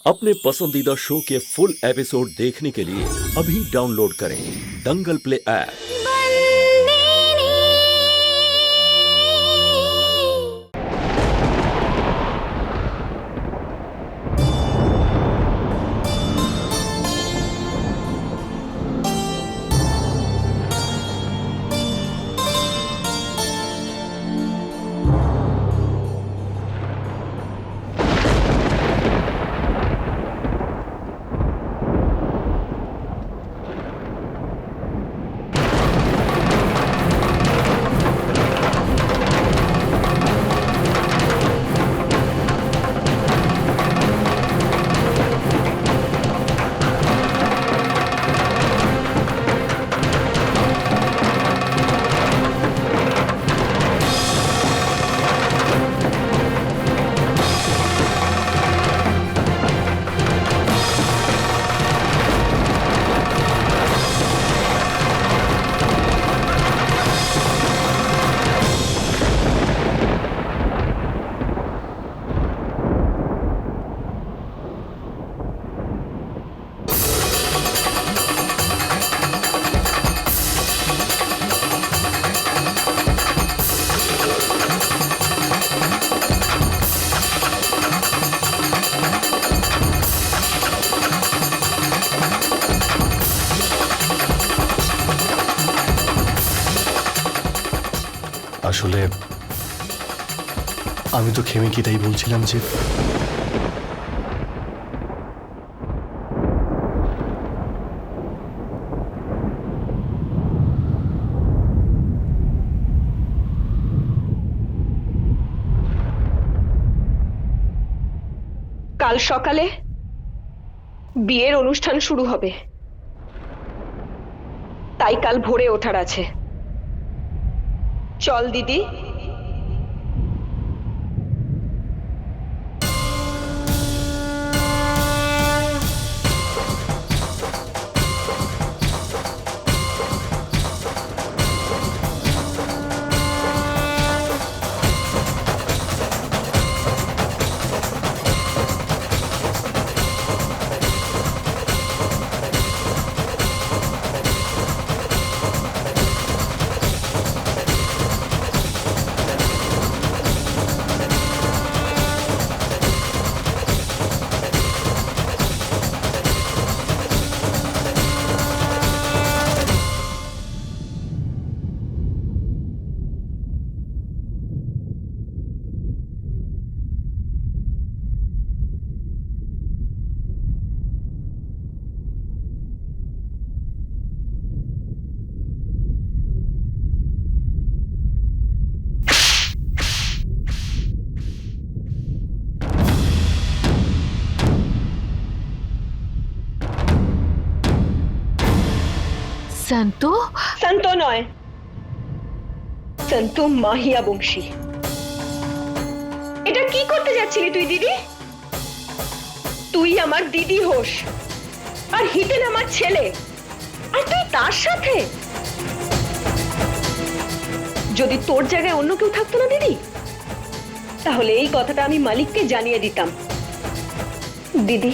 अपने पसंदीदा शो के फुल एपिसोड देखने के लिए अभी डाउनलोड करें दंगल प्ले ऐप। আসলে আমি তো খেমিকে তাই বলছিলাম যে কাল সকালে বিয়ের অনুষ্ঠান শুরু হবে, তাই কাল ভোরে ওঠার আছে। চল দিদি। সন্তু সন্ত নয়, সন্তু মাহিয়া বংশী। এটা কি করতে যাচ্ছিলি তুই দিদি? তুই আমার দিদি হোস, আর হিতেন আমার ছেলে, আর তুই তার সাথে। যদি তোর জায়গায় অন্য কেউ থাকতো না দিদি, তাহলে এই কথাটা আমি মালিককে জানিয়ে দিতাম। দিদি,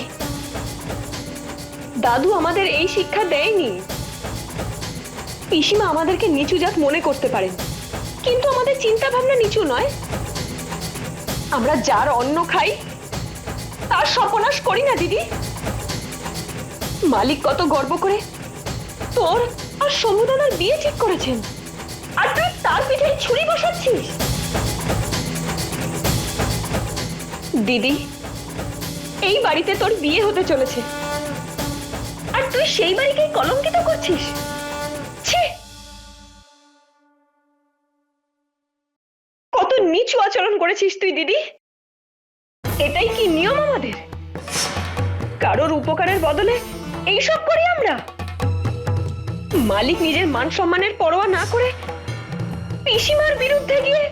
দাদু আমাদের এই শিক্ষা দেয়নি। পিসিমা আমাদেরকে নিচু জাত মনে করতে পারেন, কিন্তু আমাদের চিন্তা ভাবনা নিচু নয়। আমরা যার অন্ন খাই তার সর্বনাশ করি না দিদি। মালিক কত গর্ব করে তোর আর সমুদানার বিয়ে ঠিক করেছেন, আর তুই তার পিঠে ছুরি বসাচ্ছিস। দিদি, এই বাড়িতে তোর বিয়ে হতে চলেছে, আর তুই সেই বাড়িকেই কলঙ্কিত করছিস। কত নিচু আচরণ করেছিস তুই দিদি। এটাই কি নিয়ম আমাদের? কারোর উপকারের বদলে এইসব করি আমরা? মালিক নিজের মান সম্মানের পরোয়া না করে পিসিমার বিরুদ্ধে গিয়ে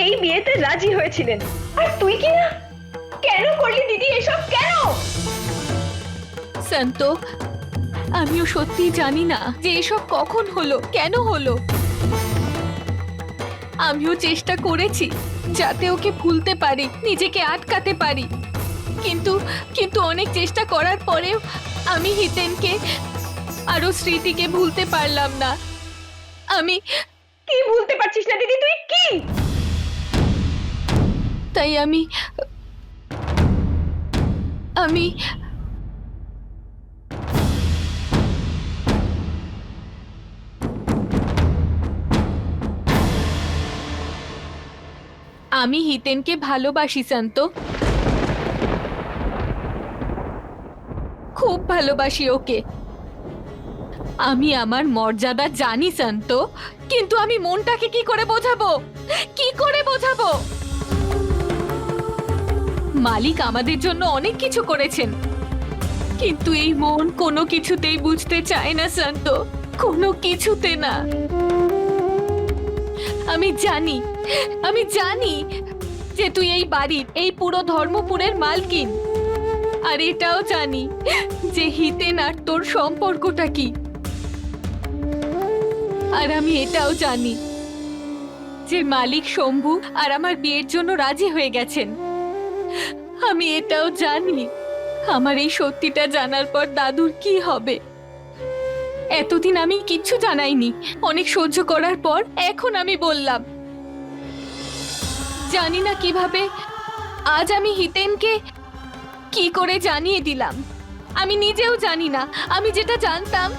এই বিয়েতে রাজি হয়েছিলেন, আর তুই কি না? কেন করলি দিদি এসব? কেন? সন্তু, আমিও সত্যি জানি না যে এসব কখন হলো, কেন হলো। আমিও চেষ্টা করেছি যাতে ওকে ভুলতে পারি, নিজেকে আটকাতে পারি, কিন্তু কিন্তু অনেক চেষ্টা করার পরেও আমি হিতেনকে আরো স্মৃতিকে ভুলতে পারলাম না। আমি কি ভুলতে পারছিস না দিদি, তুই কি? তাই আমি আমি আমি হিতেনকে ভালোবাসি শান্ত, খুব ভালোবাসি ওকে। আমি আমার মর্যাদা জানি শান্ত, কিন্তু আমি মনটাকে কি করে বোঝাবো, কি করে বোঝাবো? মালিক আমাদের জন্য অনেক কিছু করেছেন, কিন্তু এই মন কোনো কিছুতেই বুঝতে চায় না শান্ত, কোনো কিছুতে না। আমি জানি যে তুই এই বাড়ির, এই পুরো ধর্মপুরের মালকিন, আর এটাও জানি যে হিতেন আর তোর সম্পর্কটা কি। আর আমি এটাও জানি যে মালিক শম্ভু আর আমার বিয়ের জন্য রাজি হয়ে গেছেন। আমি এটাও জানি আমার এই সত্যিটা জানার পর দাদুর কি হবে। এতদিন আমি কিচ্ছু জানাইনি, অনেক সহ্য করার পর এখন আমি বললাম। জানি না কিভাবে আজ আমি হিতেনকে কি করে জানিয়ে দিলাম। আমি নিজেও জানি না। আমি যেটা জানতাম,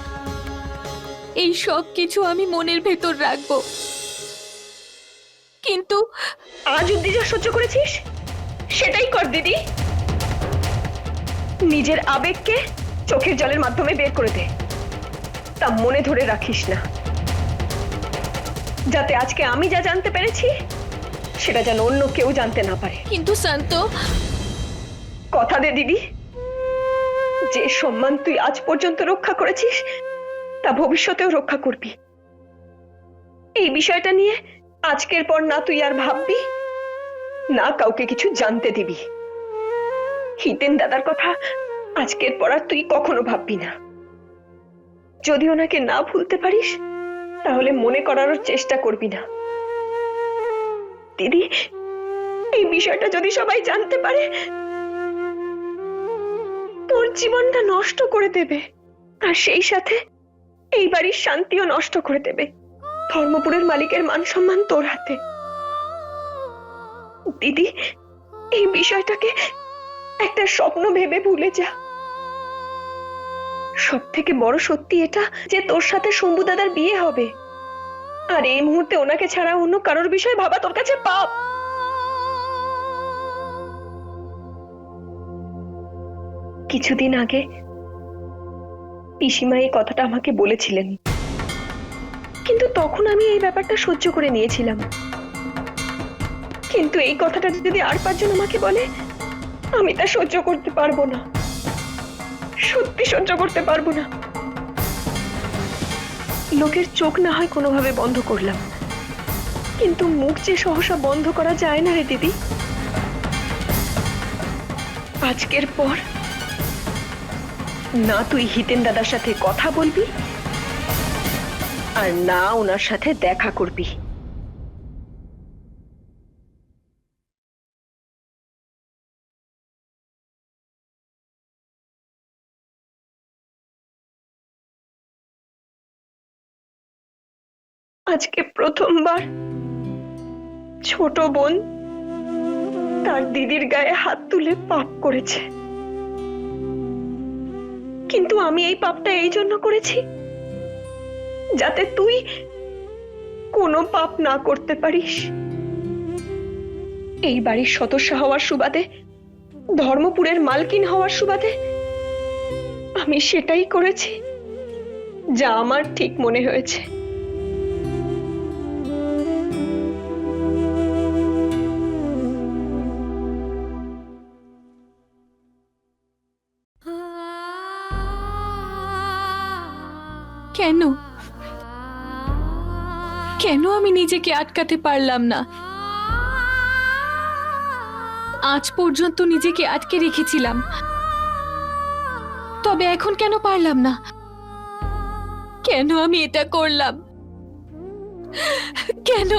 এই সব কিছু আমি মনের ভেতর রাখবো, কিন্তু আজ অব্দি যা সহ্য করেছিস সেটাই কর দিদি। নিজের আবেগকে চোখের জলের মাধ্যমে বের করে দে, তা মনে ধরে রাখিস না, যাতে আজকে আমি যা জানতে পেরেছি সেটা যেন অন্য কেউ জানতে না পারে। কিন্তু শান্ত, কথা দে দিদি, যে সম্মান তুই আজ পর্যন্ত রক্ষা করেছিস তা ভবিষ্যতেও রক্ষা করবি। এই বিষয়টা নিয়ে আজকের পর না তুই আর ভাববি, না কাউকে কিছু জানতে দিবি। হিতেন দাদার কথা আজকের পর আর তুই কখনো ভাববি না। যদি ওনাকে না ভুলতে পারিস তাহলে মনে করারও চেষ্টা করবি না। দিদি, এই বিষয়টা যদি সবাই জানতে পারে তোর জীবনটা নষ্ট করে দেবে, আর সেই সাথে এই বাড়ির শান্তিও নষ্ট করে দেবে। ধর্মপুরের মালিকের মান সম্মান তোর হাতে। দিদি, এই বিষয়টাকে একটা স্বপ্ন ভেবে ভুলে যা। সব থেকে বড় সত্যি এটা যে তোর সাথে শম্ভু দাদার বিয়ে হবে, আর এই মুহূর্তে ওনাকে ছাড়া অন্য কারোর বিষয় ভাবা তোর কাছে পাপ। কিছুদিন আগে পিসিমা এই কথাটা আমাকে বলেছিলেন, কিন্তু তখন আমি এই ব্যাপারটা সহ্য করে নিয়েছিলাম। কিন্তু এই কথাটা যদি আর 5 জন আমাকে বলে, আমি তা সহ্য করতে পারবো না, সত্যি সহ্য করতে পারবো না। লোকের চোখ না হয় কোনোভাবে বন্ধ করলাম, কিন্তু মুখ যে সহসা বন্ধ করা যায় না রে দিদি। আজকের পর না তুই হিতেন দাদার সাথে কথা বলবি, আর না ওনার সাথে দেখা করবি। আজকে প্রথমবার ছোট বোন তার দিদির গায়ে হাত তুলে পাপ করেছে, কিন্তু আমি এই পাপটা এই জন্য করেছি যাতে তুই কোনো পাপ না করতে পারিস। এই বাড়ির সদস্য হওয়ার সুবাদে, ধর্মপুরের মালকিন হওয়ার সুবাদে আমি সেটাই করেছি যা আমার ঠিক মনে হয়েছে। কেন কেন আমি নিজেকে আটকাতে পারলাম না? আজ পর্যন্ত নিজেকে আটকে রেখেছিলাম, তবে এখন কেন পারলাম না? কেন আমি এটা করলাম? কেন?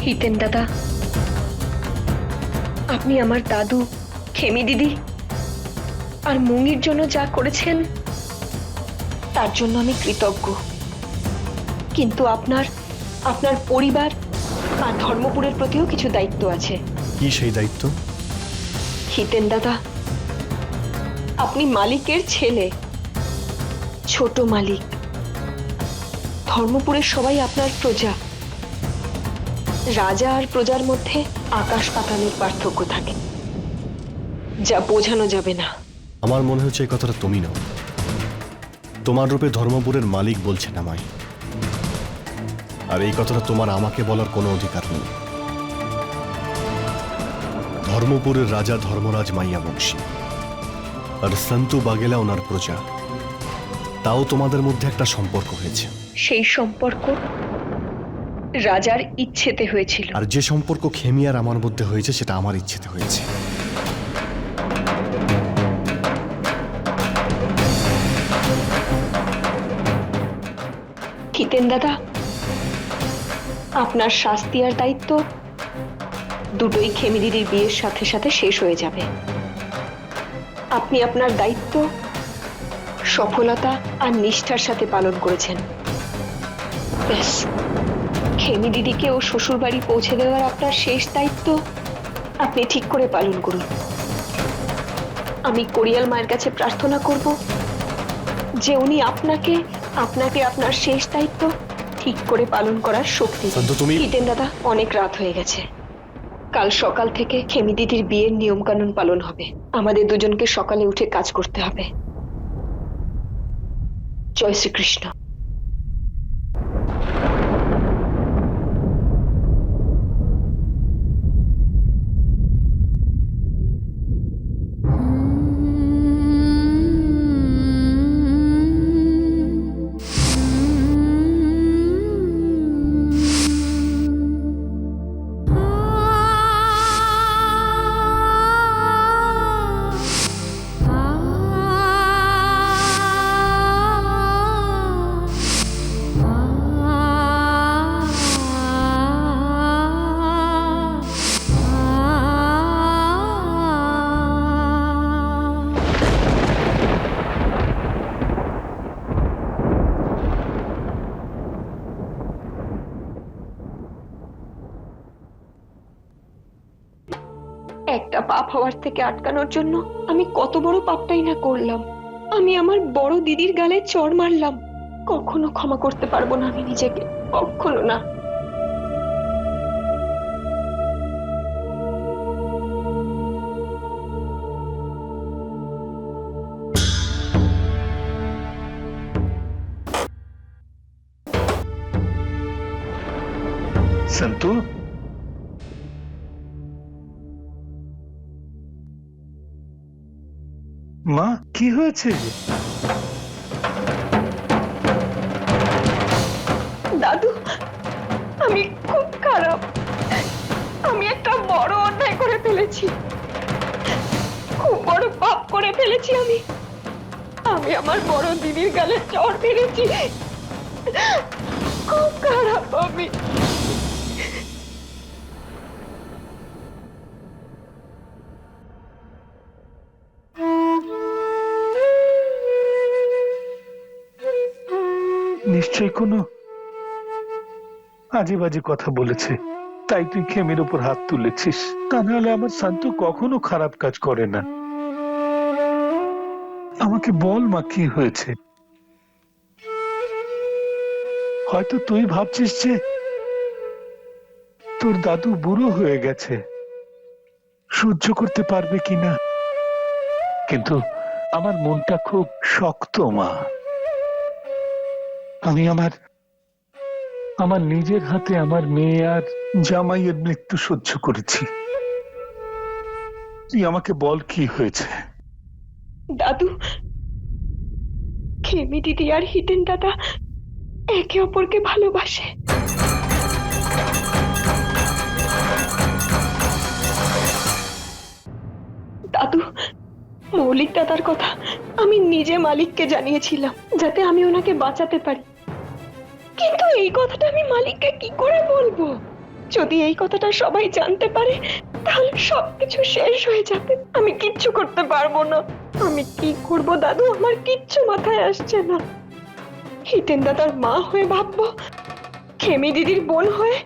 হিতেন দাদা, আপনি আমার দাদু, খেমি দিদি আর মুঙ্গির জন্য যা করেছেন তার জন্য আমি কৃতজ্ঞ। কিন্তু আপনার আপনার পরিবার আর ধর্মপুরের প্রতিও কিছু দায়িত্ব আছে। কি সেই দায়িত্ব? হিতেন দাদা, আপনি মালিকের ছেলে, ছোট মালিক। ধর্মপুরের সবাই আপনার প্রজা। রাজা আর প্রজার মধ্যে আকাশ পাতালের পার্থক্য থাকে, যা বোঝানো যাবে না। আমার মনে হচ্ছে এই কথাটা তুমি নাও। তোমার রূপে ধর্মপুরের মালিক বলছেন আমায়, আর এই কথাটা তোমার আমাকে বলার কোনো অধিকার নেই। ধর্মপুরের রাজা ধর্মরাজ মাইয়া বংশী, আর সন্তু বাগেলা ওনার প্রজা। তাও তোমাদের মধ্যে একটা সম্পর্ক হয়েছে। সেই সম্পর্ক রাজার ইচ্ছেতে হয়েছিল। আর যে সম্পর্ক খেমি আর আমার মধ্যে হয়েছে সেটা আমার ইচ্ছেতে হয়েছে। হিতেন দাদা, আপনার শাস্তি আর দায়িত্ব দুটোই খেমি দিদির বিয়ের সাথে সাথে শেষ হয়ে যাবে। আপনি আপনার দায়িত্ব সফলতা আর নিষ্ঠার সাথে পালন করেছেন। ব্যাস, খেমি দিদিকে ও শ্বশুর বাড়ি পৌঁছে দেওয়ার আপনার শেষ দায়িত্ব আপনি ঠিক করে পালন করুন। আমি কোরিয়াল মায়ের কাছে প্রার্থনা করব যে উনি আপনাকে আপনার শেষ দায়িত্ব ঠিক করে পালন করার শক্তি দেন। সন্তু, তুমি- হিতেন দাদা, অনেক রাত হয়ে গেছে। কাল সকাল থেকে খেমি দিদির বিয়ের নিয়ম কানুন পালন হবে। আমাদের দুজনকে সকালে উঠে কাজ করতে হবে। জয় শ্রীকৃষ্ণ। একটা পাপ হওয়ার থেকে আটকানোর জন্য আমি কত বড় পাপটাই না করলাম। আমি আমার বড় দিদির গালে চড় মারলাম। কখনো ক্ষমা করতে পারবো না আমি নিজেকে, কখনো না। সন্তু, মা কি হয়েছে? দাদু, আমি খুব খারাপ। আমি একটা বড় অন্যায় করে ফেলেছি, খুব বড় পাপ করে ফেলেছি। আমি আমার বড় দিদির গালে চড় মেরেছি। খুব খারাপ আমি। নিশ্চয় কোনো আজে বাজে কথা বলেছে, তাই তুই খেমির উপর হাত তুলেছিস। তা নাহলে আমার শান্তু কখনো খারাপ কাজ করে না। আমাকে বল মা, কি হয়েছে? হয়তো তুই ভাবছিস যে তোর দাদু বুড়ো হয়ে গেছে, সহ্য করতে পারবে কিনা, কিন্তু আমার মনটা খুব শক্ত মা। আমি আমার নিজের হাতে আমার মেয়ে আর জামাইয়ের মৃত্যু সহ্য করেছি। তুই আমাকে বল কি হয়েছে? দাদু, খেমি দিদি আর হিতেন দাদা একে অপরকে ভালোবাসে। দাদু, মৌলিক দাদার কথা আমি নিজে মালিককে জানিয়েছিলাম যাতে আমি ওনাকে বাঁচাতে পারি, কিন্তু এই কথাটা আমি মালিককে কি করে বলবো? যদি এই কথাটা সবাই জানতে পারে তাহলে সবকিছু শেষ হয়ে যাবে। আমি কিচ্ছু করতে পারবো না। আমি কি করব দাদু, আমার কিচ্ছু মাথায় আসছে না। হিতেন দাদার মা হয়ে ভাববো, খেমি দিদির বোন হয়ে,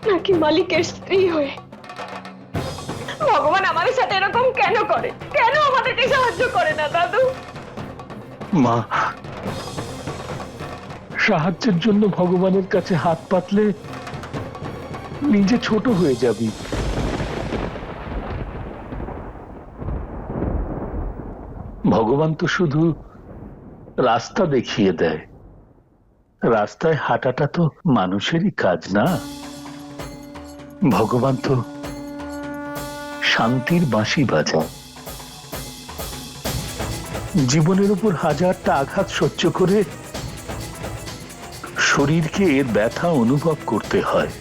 নাকি মালিকের স্ত্রী হয়ে। ভগবান আমাদের সাথে এরকম কেন করে? কেন আমাদেরকে সাহায্য করে না দাদু? মা, সাহায্যের জন্য ভগবানের কাছে হাত পাতলে নিজে ছোট হয়ে যাবি। ভগবান তো শুধু রাস্তা দেখিয়ে দেয়, রাস্তায় হাঁটাটা তো মানুষেরই কাজ না। ভগবান তো শান্তির বাঁশি বাজায়। জীবনের উপর হাজারটা আঘাত সহ্য করে শরীরকে এর ব্যথা অনুভব করতে হয়।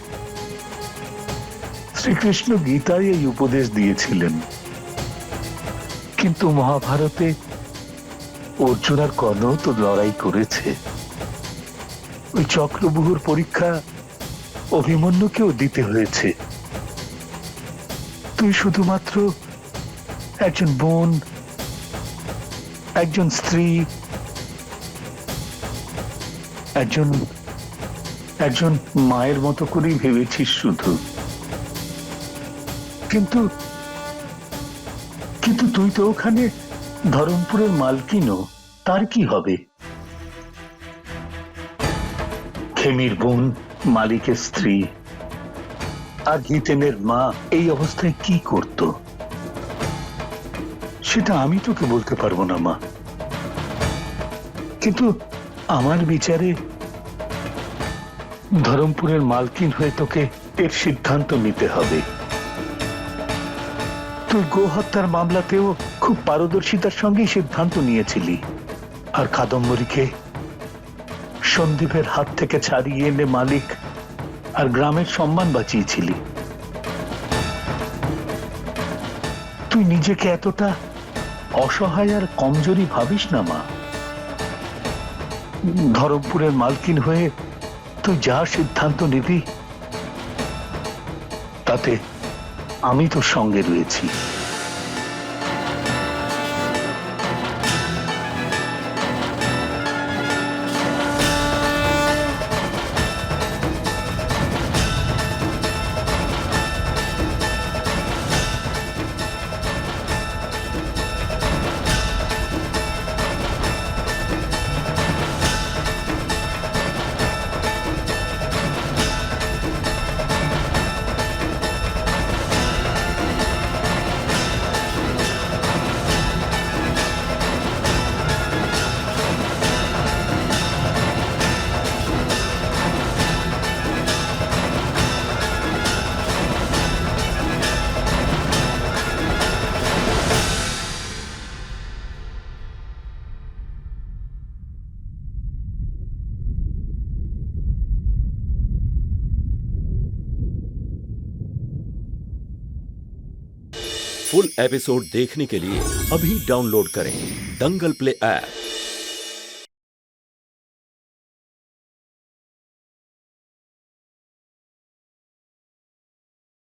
শ্রীকৃষ্ণ গীতায় এই উপদেশ দিয়েছিলেন, কিন্তু মহাভারতে অর্জুন আর কর্ণ তো লড়াই করেছে। ওই চক্রব্যূহর পরীক্ষা অভিমন্যুকেও দিতে হয়েছে। তুই শুধুমাত্র একজন বোন, একজন স্ত্রী, একজন মায়ের মতো করেই ভেবেছিস শুধু। কিন্তু কিন্তু তুই তো ওখানে ধরমপুরের মালকিনও, তার কি হবে? খেমির বোন মালিকের স্ত্রী আর হিতেনের মা এই অবস্থায় কি করত সেটা আমি তোকে বলতে পারবো না মা। কিন্তু আমার বিচারে ধরমপুরের মালকিন হয়ে তোকে এর সিদ্ধান্ত নিতে হবে। তুই গো হত্যার মামলাতেও খুব পারদর্শিতার সঙ্গে সিদ্ধান্ত নিয়েছিলি, আর কাদম্বরীকে সন্দীপের হাত থেকে ছাড়িয়ে এনে মালিক আর গ্রামের সম্মান বাঁচিয়েছিলি। তুই নিজেকে এতটা অসহায় আর কমজোরি ভাবিস না মা। ধরমপুরের মালকিন হয়ে তুই যা সিদ্ধান্ত নিবি তাতে আমি তোর সঙ্গে রয়েছি। फुल एपिसोड देखने के लिए अभी डाउनलोड करें दंगल प्ले ऐप।